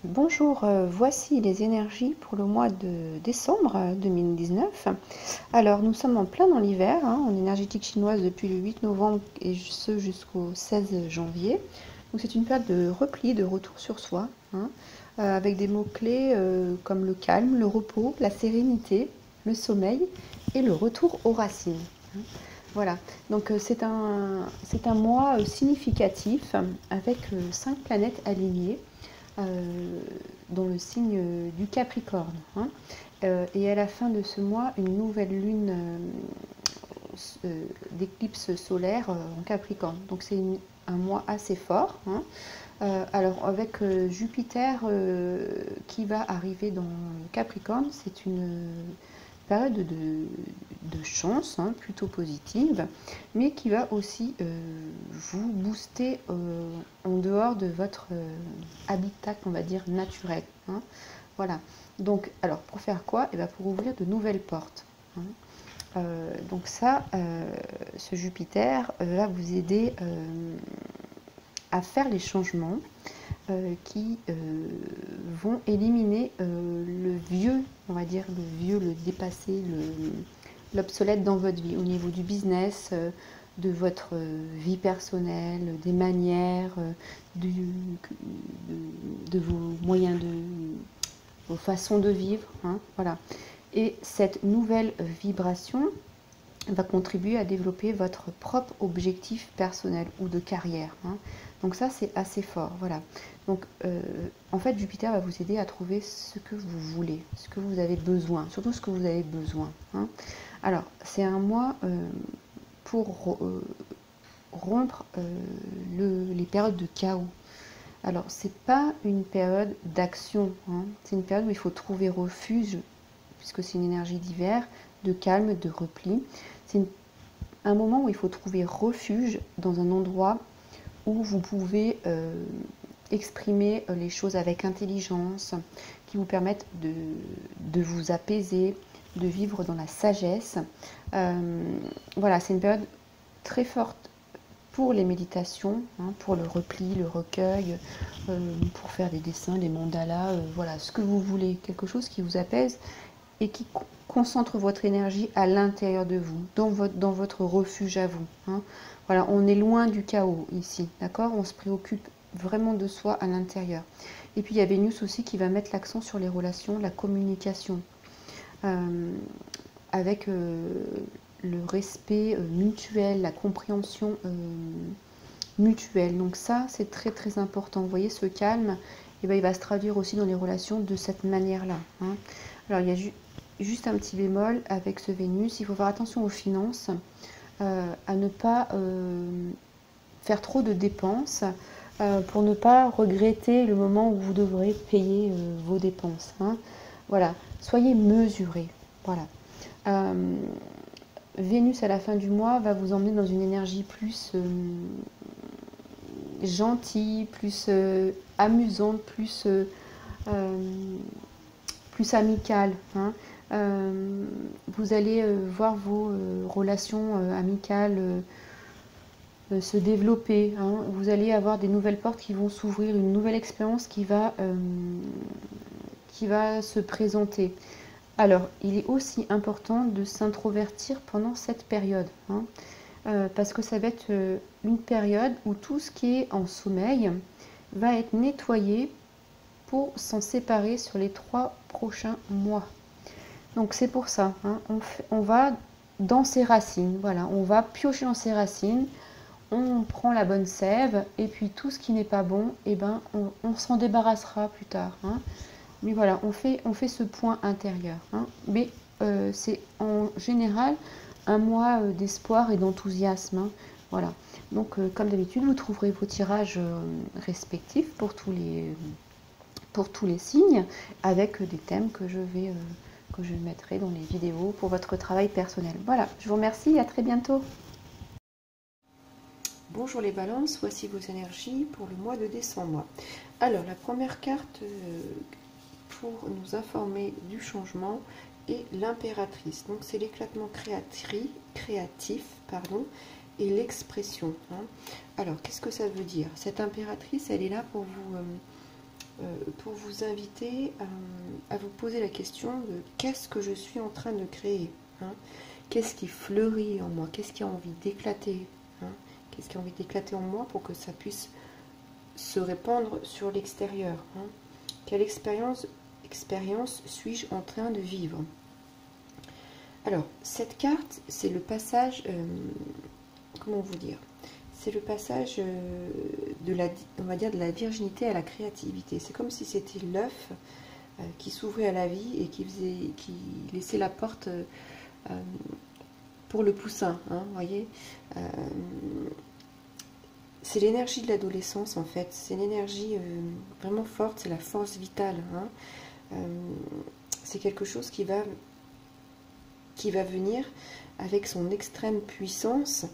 Bonjour, voici les énergies pour le mois de décembre 2019. Alors, nous sommes en plein dans l'hiver, en énergétique chinoise depuis le 8 novembre et ce jusqu'au 16 janvier. Donc, c'est une période de repli, de retour sur soi, avec des mots-clés comme le calme, le repos, la sérénité, le sommeil et le retour aux racines. Voilà, donc c'est un mois significatif avec 5 planètes alignées euh, dans le signe du Capricorne. Et à la fin de ce mois, une nouvelle lune d'éclipse solaire en Capricorne. Donc c'est un mois assez fort. Alors avec Jupiter qui va arriver dans le Capricorne, c'est une période de chance, plutôt positive, mais qui va aussi vous booster en dehors de votre habitat, on va dire, naturel. Voilà. Donc, alors, pour faire quoi? Eh bien, pour ouvrir de nouvelles portes. Donc ça, ce Jupiter va vous aider à faire les changements qui vont éliminer le vieux, on va dire le vieux, le dépassé, l'obsolète dans votre vie, au niveau du business, de votre vie personnelle, des manières, de vos moyens, de vos façons de vivre. Voilà. Et cette nouvelle vibration va contribuer à développer votre propre objectif personnel ou de carrière. Donc ça, c'est assez fort. Voilà. Donc, en fait, Jupiter va vous aider à trouver ce que vous voulez, ce que vous avez besoin, surtout ce que vous avez besoin. Alors, c'est un mois pour rompre les périodes de chaos. Alors, c'est pas une période d'action, c'est une période où il faut trouver refuge, puisque c'est une énergie d'hiver, de calme, de repli. C'est un moment où il faut trouver refuge dans un endroit où vous pouvez exprimer les choses avec intelligence, qui vous permettent de vous apaiser, de vivre dans la sagesse. Voilà, c'est une période très forte pour les méditations, pour le repli, le recueil, pour faire des dessins, des mandalas, voilà, ce que vous voulez, quelque chose qui vous apaise et qui concentre votre énergie à l'intérieur de vous, dans votre refuge à vous. Voilà, on est loin du chaos ici, d'accord? On se préoccupe vraiment de soi à l'intérieur. Et puis il y a Vénus aussi qui va mettre l'accent sur les relations, la communication, avec le respect mutuel, la compréhension mutuelle. Donc ça, c'est très très important. Vous voyez, ce calme, eh ben, il va se traduire aussi dans les relations de cette manière-là. Alors il y a juste un petit bémol avec ce Vénus, il faut faire attention aux finances, à ne pas faire trop de dépenses pour ne pas regretter le moment où vous devrez payer vos dépenses. Voilà, soyez mesurés. Voilà. Vénus à la fin du mois va vous emmener dans une énergie plus gentille, plus amusante, plus amicale. Vous allez voir vos relations amicales se développer. Vous allez avoir des nouvelles portes qui vont s'ouvrir, une nouvelle expérience qui va se présenter. Alors, il est aussi important de s'introvertir pendant cette période, parce que ça va être une période où tout ce qui est en sommeil va être nettoyé pour s'en séparer sur les 3 prochains mois. Donc c'est pour ça, on va dans ses racines, voilà, on va piocher dans ses racines, on prend la bonne sève, et puis tout ce qui n'est pas bon, eh ben, on s'en débarrassera plus tard. Mais voilà, on fait ce point intérieur. Mais c'est en général un mois d'espoir et d'enthousiasme. Voilà. Donc, comme d'habitude, vous trouverez vos tirages respectifs pour tous les signes, avec des thèmes que je mettrai dans les vidéos pour votre travail personnel. Voilà, je vous remercie et à très bientôt. Bonjour les balances, voici vos énergies pour le mois de décembre. Alors, la première carte pour nous informer du changement est l'impératrice. Donc c'est l'éclatement créatif, et l'expression. Alors qu'est-ce que ça veut dire? Cette impératrice, elle est là pour vous pour vous inviter à vous poser la question de qu'est-ce que je suis en train de créer, hein? Qu'est-ce qui fleurit en moi? Qu'est-ce qui a envie d'éclater, hein? Qu'est-ce qui a envie d'éclater en moi pour que ça puisse se répandre sur l'extérieur, hein? Quelle expérience suis-je en train de vivre? Alors, cette carte, c'est le passage, comment vous dire? C'est le passage de la, on va dire, de la virginité à la créativité. C'est comme si c'était l'œuf qui s'ouvrait à la vie et qui laissait la porte pour le poussin, hein, voyez. C'est l'énergie de l'adolescence en fait. C'est l'énergie vraiment forte, c'est la force vitale, hein. C'est quelque chose qui va venir avec son extrême puissance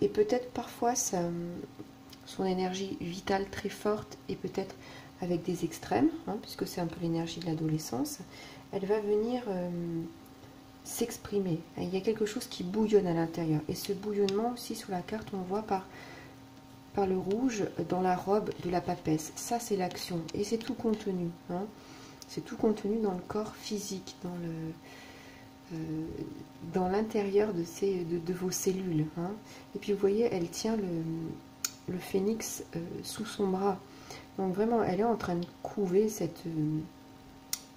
et peut-être parfois son énergie vitale très forte et peut-être avec des extrêmes, hein, puisque c'est un peu l'énergie de l'adolescence. Elle va venir s'exprimer. Il y a quelque chose qui bouillonne à l'intérieur. Et ce bouillonnement aussi sur la carte, on le voit par le rouge dans la robe de la papesse. Ça, c'est l'action. Et c'est tout contenu, hein. C'est tout contenu dans le corps physique, dans l'intérieur de vos cellules, hein. Et puis vous voyez, elle tient le phénix sous son bras. Donc vraiment, elle est en train de couver cette...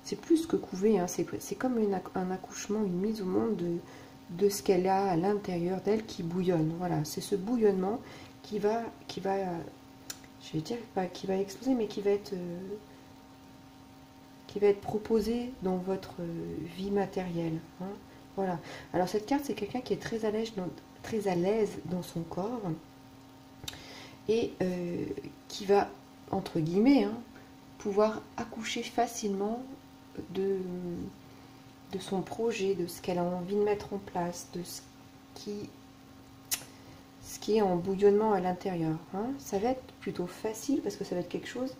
c'est plus que couver, hein, c'est comme un accouchement, une mise au monde de ce qu'elle a à l'intérieur d'elle qui bouillonne. Voilà, c'est ce bouillonnement qui va, je vais dire, pas qui va exploser, mais qui va être proposé dans votre vie matérielle, hein. Voilà. Alors cette carte, c'est quelqu'un qui est très à l'aise dans son corps et qui va, entre guillemets, hein, pouvoir accoucher facilement de son projet, de ce qu'elle a envie de mettre en place, de ce qui est en bouillonnement à l'intérieur, hein. Ça va être plutôt facile parce que ça va être quelque chose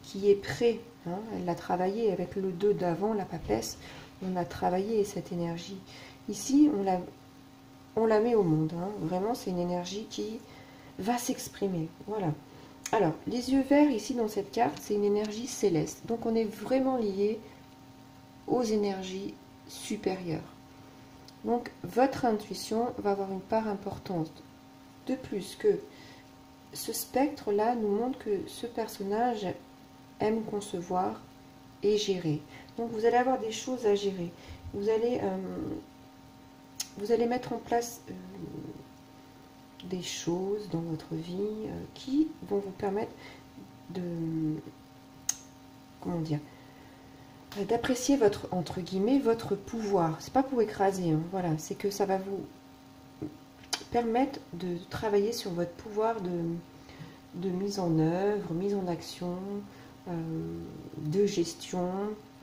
qui est prêt, hein. Elle l'a travaillé avec le 2 d'avant, la papesse, on a travaillé cette énergie. Ici, on la met au monde, hein. Vraiment, c'est une énergie qui va s'exprimer. Voilà. Alors, les yeux verts, ici, dans cette carte, c'est une énergie céleste. Donc, on est vraiment lié aux énergies supérieures. Donc, votre intuition va avoir une part importante. De plus que ce spectre-là nous montre que ce personnage aime concevoir et gérer. Donc, vous allez avoir des choses à gérer. Vous allez mettre en place des choses dans votre vie qui vont vous permettre de, comment dire, d'apprécier votre, entre guillemets, votre pouvoir. C'est pas pour écraser, hein, voilà, c'est que ça va vous permettre de travailler sur votre pouvoir de mise en œuvre, mise en action, de gestion,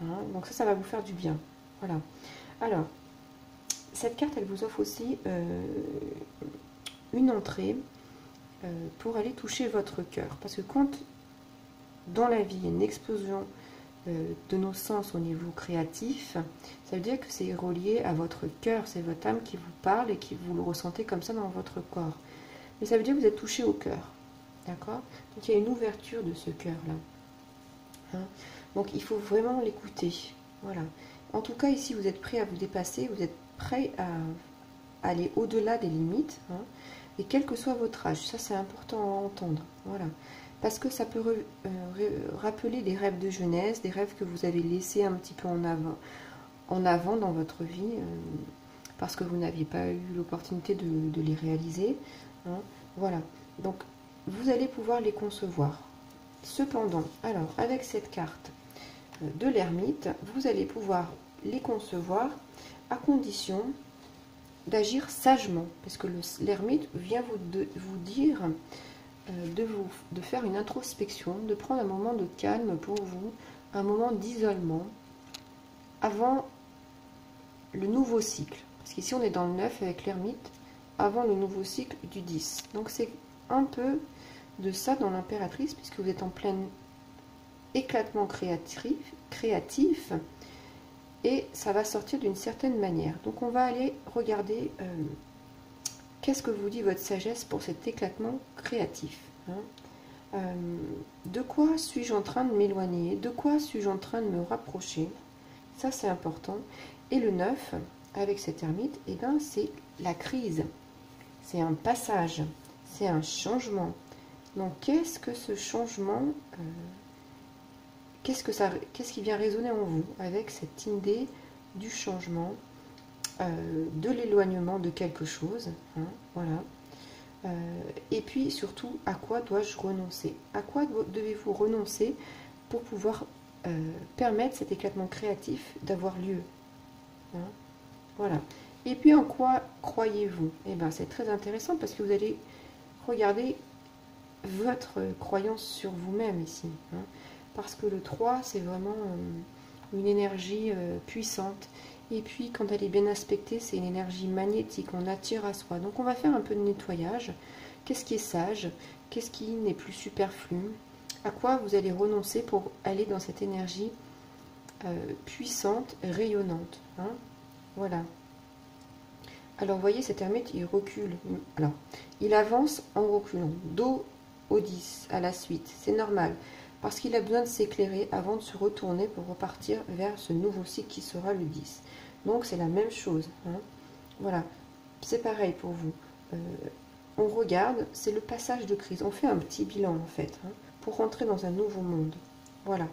hein. Donc ça va vous faire du bien. Voilà. Alors, cette carte, elle vous offre aussi une entrée pour aller toucher votre cœur. Parce que quand, dans la vie, il y a une explosion de nos sens au niveau créatif, ça veut dire que c'est relié à votre cœur, c'est votre âme qui vous parle et qui vous le ressentez comme ça dans votre corps. Mais ça veut dire que vous êtes touché au cœur. D'accord? Donc il y a une ouverture de ce cœur-là. Hein? Donc il faut vraiment l'écouter. Voilà. En tout cas, ici, vous êtes prêt à vous dépasser, vous êtes prêt à aller au-delà des limites, hein, et quel que soit votre âge. Ça, c'est important à entendre. Voilà. Parce que ça peut rappeler des rêves de jeunesse, des rêves que vous avez laissés un petit peu en avant dans votre vie, parce que vous n'aviez pas eu l'opportunité de les réaliser, hein. Voilà. Donc, vous allez pouvoir les concevoir. Cependant, alors, avec cette carte de l'ermite, vous allez pouvoir les concevoir à condition d'agir sagement, parce que l'ermite vient vous dire de faire une introspection, de prendre un moment de calme pour vous, un moment d'isolement avant le nouveau cycle. Parce qu'ici on est dans le 9 avec l'ermite, avant le nouveau cycle du 10. Donc c'est un peu de ça dans l'impératrice, puisque vous êtes en plein éclatement créatif, et ça va sortir d'une certaine manière. Donc on va aller regarder qu'est-ce que vous dit votre sagesse pour cet éclatement créatif, hein. De quoi suis-je en train de m'éloigner? De quoi suis-je en train de me rapprocher? Ça, c'est important. Et le 9, avec cette ermite, eh ben, c'est la crise. C'est un passage. C'est un changement. Donc, qu'est-ce que ce changement, qu'est-ce qui vient résonner en vous avec cette idée du changement, de l'éloignement de quelque chose, hein, voilà. Et puis surtout, à quoi dois-je renoncer? À quoi devez-vous renoncer pour pouvoir permettre cet éclatement créatif d'avoir lieu, hein, voilà. Et puis en quoi croyez-vous? Eh bien, c'est très intéressant parce que vous allez regarder votre croyance sur vous-même ici, hein, parce que le 3, c'est vraiment une énergie puissante. Et puis, quand elle est bien aspectée, c'est une énergie magnétique, on attire à soi. Donc, on va faire un peu de nettoyage. Qu'est-ce qui est sage? Qu'est-ce qui n'est plus superflu? À quoi vous allez renoncer pour aller dans cette énergie puissante, rayonnante, hein? Voilà. Alors, vous voyez, cet ermite, il recule. Alors, il avance en reculant. Do au 10, à la suite. C'est normal, parce qu'il a besoin de s'éclairer avant de se retourner pour repartir vers ce nouveau cycle qui sera le 10. Donc, c'est la même chose, hein. Voilà, c'est pareil pour vous. On regarde, c'est le passage de crise. On fait un petit bilan, en fait, hein, pour rentrer dans un nouveau monde. Voilà.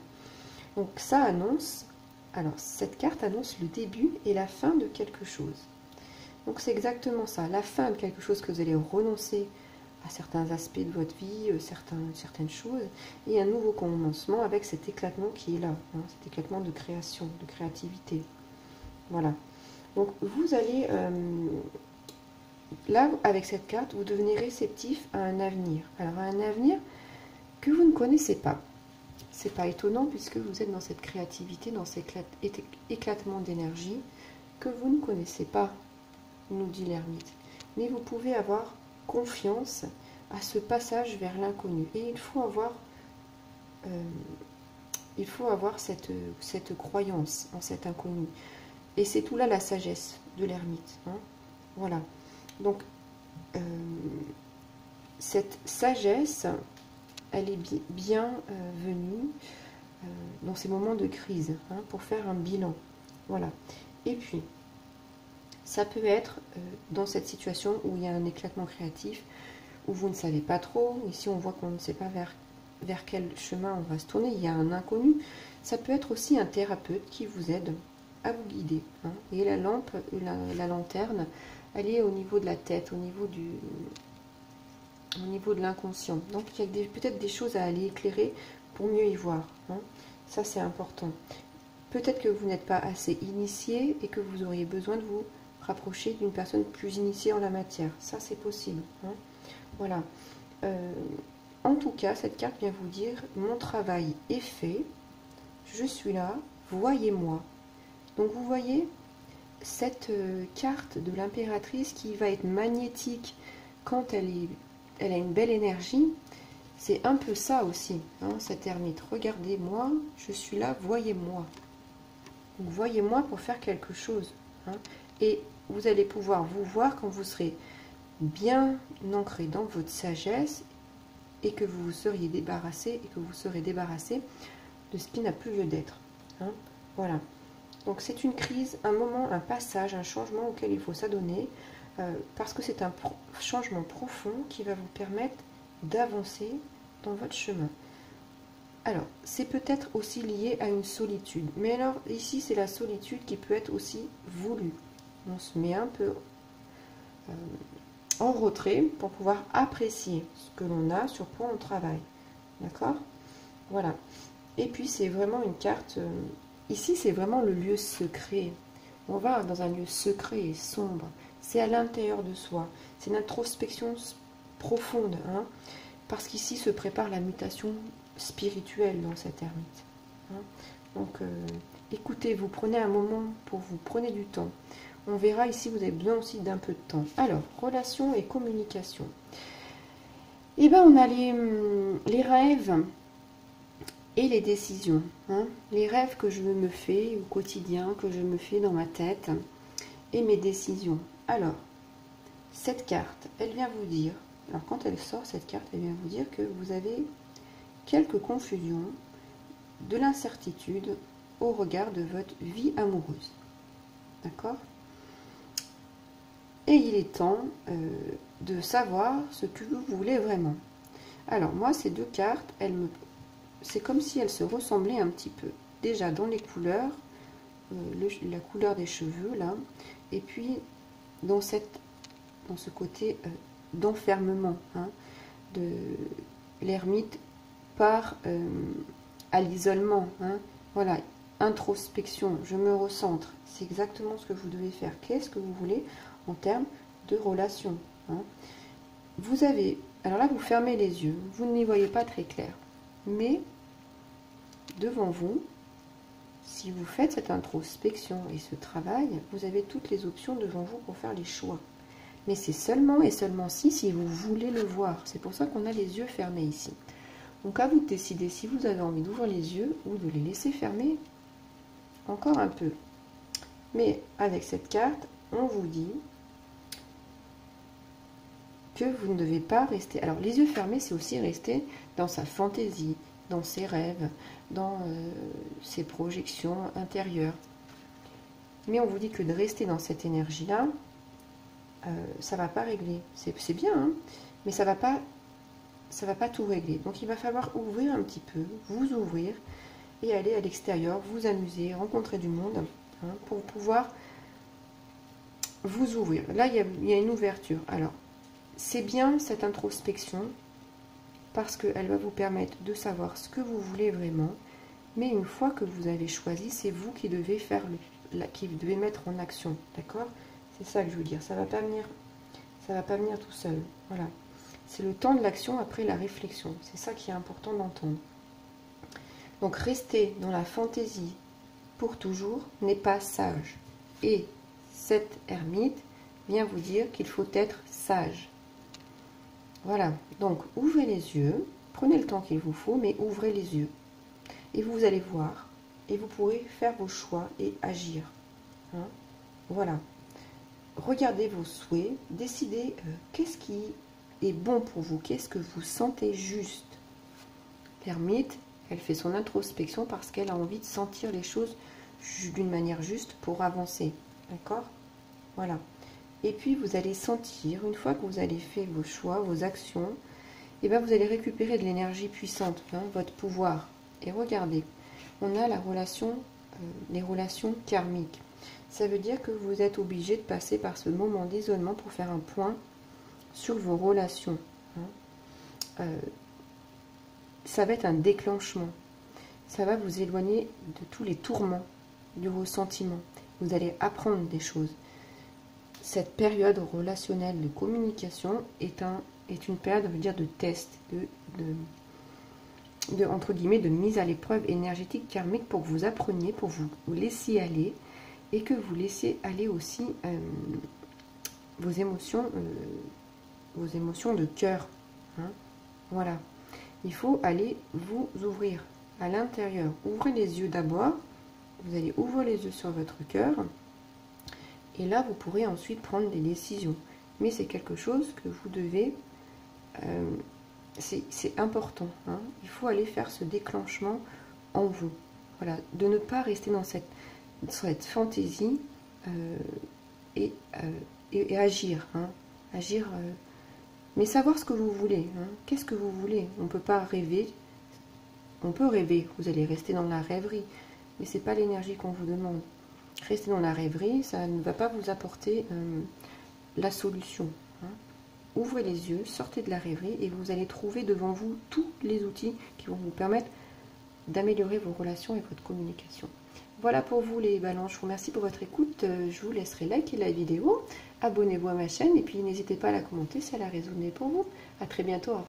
Donc, ça annonce... Alors, cette carte annonce le début et la fin de quelque chose. Donc, c'est exactement ça. La fin de quelque chose que vous allez renoncer à certains aspects de votre vie, certaines choses, et un nouveau commencement avec cet éclatement qui est là, hein, cet éclatement de création, de créativité. Voilà. Donc, vous allez... là, avec cette carte, vous devenez réceptif à un avenir. Alors, à un avenir que vous ne connaissez pas. C'est pas étonnant puisque vous êtes dans cette créativité, dans cet éclatement d'énergie que vous ne connaissez pas, nous dit l'ermite. Mais vous pouvez avoir confiance à ce passage vers l'inconnu. Et il faut avoir cette croyance en cet inconnu. Et c'est tout là la sagesse de l'ermite, hein. Voilà. Donc, cette sagesse, elle est bien venue dans ces moments de crise, hein, pour faire un bilan. Voilà. Et puis, ça peut être dans cette situation où il y a un éclatement créatif, où vous ne savez pas trop. Ici, on voit qu'on ne sait pas vers quel chemin on va se tourner. Il y a un inconnu. Ça peut être aussi un thérapeute qui vous aide à vous guider, hein. Et la lampe, la lanterne, elle est au niveau de la tête, au niveau de l'inconscient. Donc, il y a peut-être des choses à aller éclairer pour mieux y voir, hein. Ça, c'est important. Peut-être que vous n'êtes pas assez initié et que vous auriez besoin de vous rapprocher d'une personne plus initiée en la matière. Ça, c'est possible, hein. Voilà. En tout cas, cette carte vient vous dire, mon travail est fait, je suis là, voyez-moi. Donc, vous voyez cette carte de l'impératrice qui va être magnétique quand elle a une belle énergie. C'est un peu ça aussi, hein, cette ermite. Regardez-moi, je suis là, voyez-moi. Donc, voyez-moi pour faire quelque chose, hein. Et vous allez pouvoir vous voir quand vous serez bien ancré dans votre sagesse et que vous serez débarrassé de ce qui n'a plus lieu d'être, hein. Voilà. Donc c'est une crise, un moment, un passage, un changement auquel il faut s'adonner, parce que c'est un changement profond qui va vous permettre d'avancer dans votre chemin. Alors, c'est peut-être aussi lié à une solitude. Mais alors, ici, c'est la solitude qui peut être aussi voulue. On se met un peu en retrait pour pouvoir apprécier ce que l'on a, sur quoi on travaille. D'accord? Voilà. Et puis, c'est vraiment une carte... ici, c'est vraiment le lieu secret. On va dans un lieu secret et sombre. C'est à l'intérieur de soi. C'est une introspection profonde, hein, parce qu'ici se prépare la mutation spirituelle dans cette ermite, hein. Donc, écoutez, vous prenez un moment pour vous, prenez du temps. On verra ici, vous avez besoin aussi d'un peu de temps. Alors, relations et communication. Eh bien, on a les rêves et les décisions, hein. Les rêves que je me fais au quotidien, que je me fais dans ma tête, et mes décisions. Alors, cette carte, elle vient vous dire, alors quand elle sort, cette carte, elle vient vous dire que vous avez quelques confusions, de l'incertitude au regard de votre vie amoureuse. D'accord? Et il est temps de savoir ce que vous voulez vraiment. Alors moi, ces deux cartes, c'est comme si elles se ressemblaient un petit peu. Déjà dans les couleurs, la couleur des cheveux là, et puis dans ce côté d'enfermement, hein, de l'ermite part à l'isolement, hein, voilà, introspection, je me recentre, c'est exactement ce que vous devez faire. Qu'est-ce que vous voulez en termes de relation, hein? Vous avez, alors là vous fermez les yeux, vous n'y voyez pas très clair, mais devant vous, si vous faites cette introspection et ce travail, vous avez toutes les options devant vous pour faire les choix. Mais c'est seulement et seulement si vous voulez le voir. C'est pour ça qu'on a les yeux fermés ici. Donc à vous de décider si vous avez envie d'ouvrir les yeux ou de les laisser fermer encore un peu. Mais avec cette carte, on vous dit que vous ne devez pas rester... Alors les yeux fermés, c'est aussi rester dans sa fantaisie, dans ses rêves, dans ses projections intérieures. Mais on vous dit que de rester dans cette énergie-là, ça ne va pas régler. C'est bien, hein, mais ça va pas tout régler. Donc il va falloir ouvrir un petit peu, vous ouvrir et aller à l'extérieur, vous amuser, rencontrer du monde, hein, pour pouvoir vous ouvrir. Là, il y a une ouverture. Alors, c'est bien cette introspection parce qu'elle va vous permettre de savoir ce que vous voulez vraiment. Mais une fois que vous avez choisi, c'est vous qui devez faire qui devez mettre en action, d'accord? C'est ça que je veux dire. Ça va pas venir tout seul. Voilà. C'est le temps de l'action après la réflexion. C'est ça qui est important d'entendre. Donc rester dans la fantaisie pour toujours n'est pas sage. Et cette ermite vient vous dire qu'il faut être sage. Voilà. Donc ouvrez les yeux. Prenez le temps qu'il vous faut, mais ouvrez les yeux. Et vous allez voir. Et vous pourrez faire vos choix et agir. Hein? Voilà. Regardez vos souhaits. Décidez qu'est-ce qui est bon pour vous. Qu'est-ce que vous sentez juste. L'ermite, elle fait son introspection parce qu'elle a envie de sentir les choses d'une manière juste pour avancer. D'accord? Voilà. Et puis, vous allez sentir, une fois que vous avez fait vos choix, vos actions, et bien vous allez récupérer de l'énergie puissante, hein, votre pouvoir. Et regardez, on a la relation, les relations karmiques. Ça veut dire que vous êtes obligé de passer par ce moment d'isolement pour faire un point sur vos relations. Hein. Ça va être un déclenchement. Ça va vous éloigner de tous les tourments du ressentiment. Vous allez apprendre des choses. Cette période relationnelle de communication est une période, je veux dire, de test, entre guillemets, de mise à l'épreuve énergétique karmique pour que vous appreniez, pour vous laissiez aller et que vous laissiez aller aussi vos émotions de cœur. Hein. Voilà. Il faut aller vous ouvrir à l'intérieur. Ouvrez les yeux d'abord. Vous allez ouvrir les yeux sur votre cœur. Et là, vous pourrez ensuite prendre des décisions. Mais c'est quelque chose que vous devez... c'est important. Hein. Il faut aller faire ce déclenchement en vous. Voilà. De ne pas rester dans cette fantaisie et agir. Hein. Agir... mais savoir ce que vous voulez. Hein. Qu'est-ce que vous voulez? On ne peut pas rêver. On peut rêver. Vous allez rester dans la rêverie. Mais ce n'est pas l'énergie qu'on vous demande. Rester dans la rêverie, ça ne va pas vous apporter la solution. Hein. Ouvrez les yeux, sortez de la rêverie et vous allez trouver devant vous tous les outils qui vont vous permettre d'améliorer vos relations et votre communication. Voilà pour vous les balances. Je vous remercie pour votre écoute. Je vous laisserai liker la vidéo. Abonnez-vous à ma chaîne et puis n'hésitez pas à la commenter si elle a résonné pour vous. À très bientôt.